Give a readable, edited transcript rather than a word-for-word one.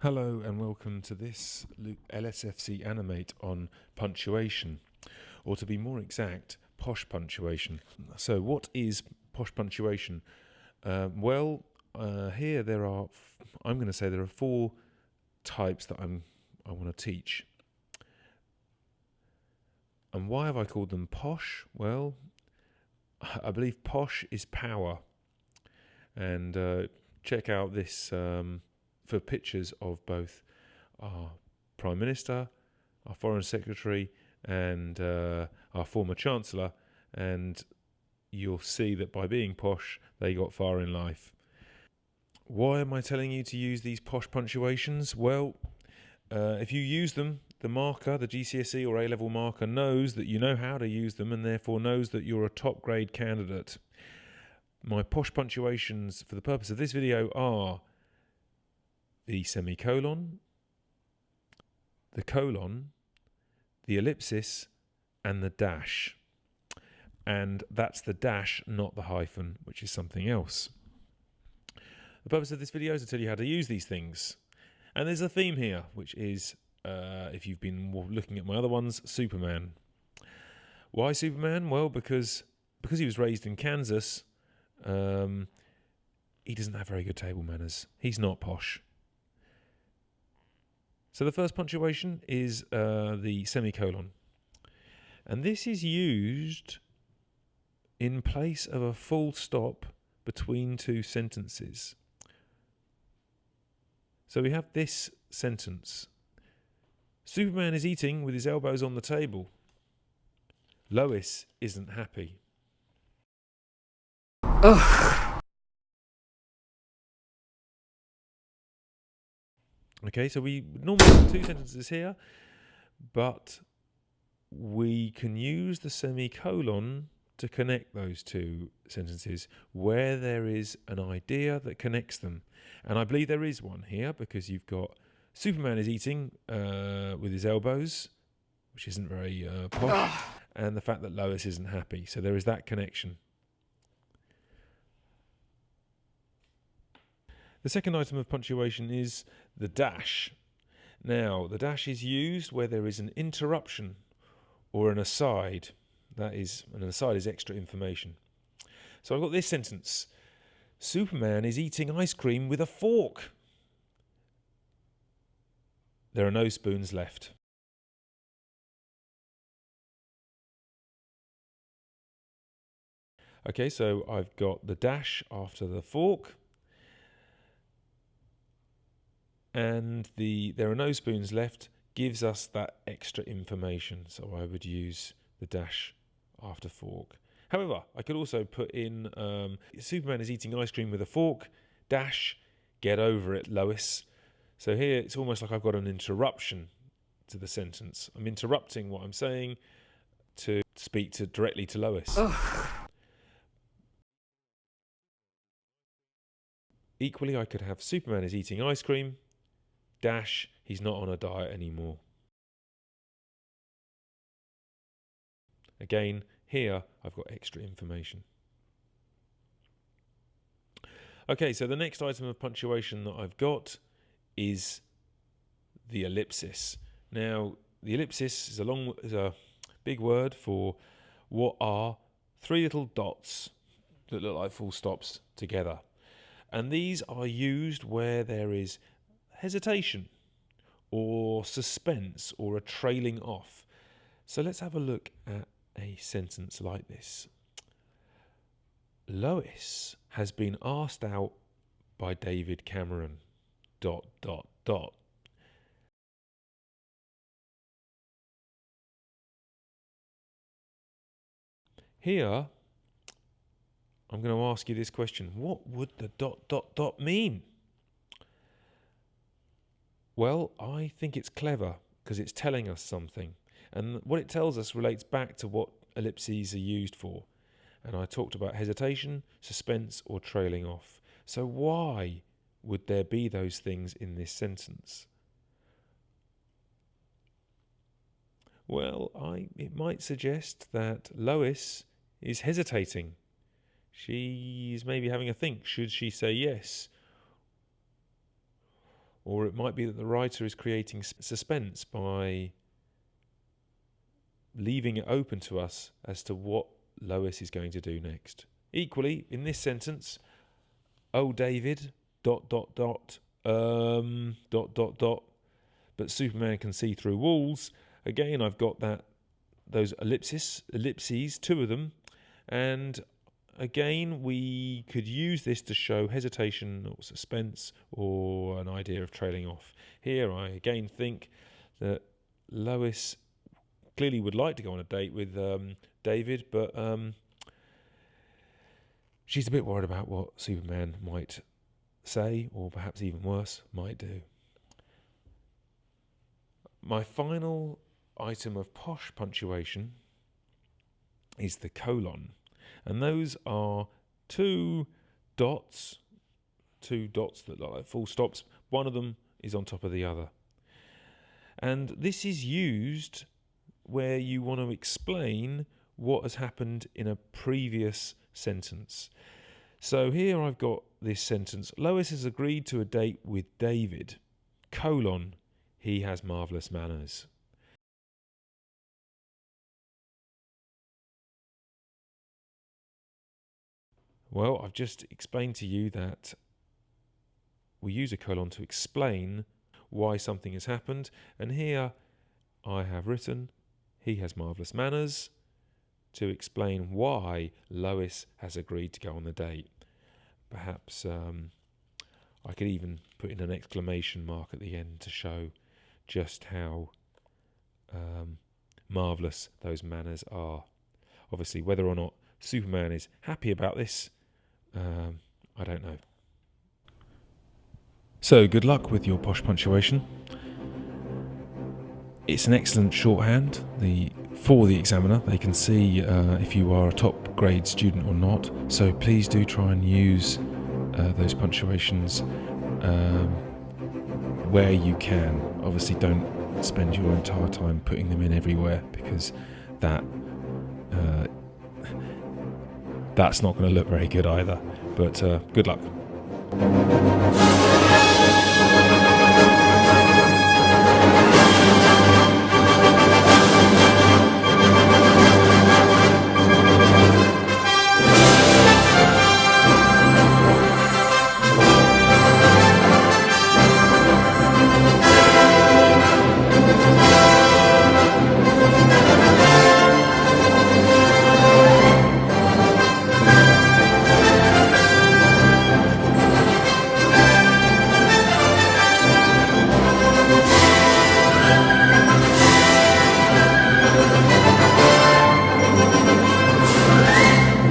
Hello and welcome to this LSFC Animate on punctuation, or to be more exact, Posh Punctuation. So what is Posh Punctuation? Here I'm going to say there are four types that I want to teach. And why have I called them posh? Well, I believe posh is power. And check out this for pictures of both our Prime Minister, our Foreign Secretary, and our former Chancellor, and you'll see that by being posh, they got far in life. Why am I telling you to use these posh punctuations? Well, if you use them, the marker, the GCSE or A-level marker, knows that you know how to use them and therefore knows that you're a top grade candidate. My posh punctuations for the purpose of this video are the semicolon, the colon, the ellipsis, and the dash. And that's the dash, not the hyphen, which is something else. The purpose of this video is to tell you how to use these things. And there's a theme here, which is, if you've been looking at my other ones, Superman. Why Superman? Well, because he was raised in Kansas, he doesn't have very good table manners. He's not posh. So the first punctuation is the semicolon. And this is used in place of a full stop between two sentences. So we have this sentence. Superman is eating with his elbows on the table. Lois isn't happy. Ugh. Okay, so we normally have two sentences here, but we can use the semicolon to connect those two sentences where there is an idea that connects them. And I believe there is one here, because you've got Superman is eating with his elbows, which isn't very posh, and the fact that Lois isn't happy. So there is that connection. The second item of punctuation is the dash. Now, the dash is used where there is an interruption or an aside. An aside is extra information. So I've got this sentence. Superman is eating ice cream with a fork. There are no spoons left. Okay, so I've got the dash after the fork. And there are no spoons left gives us that extra information. So I would use the dash after fork. However, I could also put in Superman is eating ice cream with a fork, dash, get over it, Lois. So here it's almost like I've got an interruption to the sentence. I'm interrupting what I'm saying to speak directly to Lois. Ugh. Equally, I could have Superman is eating ice cream, dash, he's not on a diet anymore. Again, here I've got extra information. Okay, so the next item of punctuation that I've got is the ellipsis. Now, the ellipsis is a big word for what are three little dots that look like full stops together. And these are used where there is hesitation or suspense or a trailing off. So let's have a look at a sentence like this. Lois has been asked out by David Cameron. ... Here, I'm going to ask you this question. What would the ... mean? Well, I think it's clever because it's telling us something. And what it tells us relates back to what ellipses are used for. And I talked about hesitation, suspense, or trailing off. So why would there be those things in this sentence? Well, it might suggest that Lois is hesitating. She's maybe having a think. Should she say yes? Or it might be that the writer is creating suspense by leaving it open to us as to what Lois is going to do next. Equally, in this sentence, oh David, ... but Superman can see through walls. Again, I've got those ellipses, 2 of them, and again, we could use this to show hesitation or suspense or an idea of trailing off. Here, I again think that Lois clearly would like to go on a date with David, but she's a bit worried about what Superman might say, or perhaps even worse, might do. My final item of posh punctuation is the colon. And those are 2 dots that look like full stops. One of them is on top of the other. And this is used where you want to explain what has happened in a previous sentence. So here I've got this sentence. Lois has agreed to a date with David, colon, he has marvellous manners. Well, I've just explained to you that we use a colon to explain why something has happened. And here I have written, he has marvellous manners, to explain why Lois has agreed to go on the date. Perhaps I could even put in an exclamation mark at the end to show just how marvellous those manners are. Obviously, whether or not Superman is happy about this, I don't know. So, good luck with your posh punctuation. It's an excellent shorthand for the examiner. They can see if you are a top grade student or not. So please do try and use those punctuations where you can. Obviously, don't spend your entire time putting them in everywhere, because that's not going to look very good either. But good luck.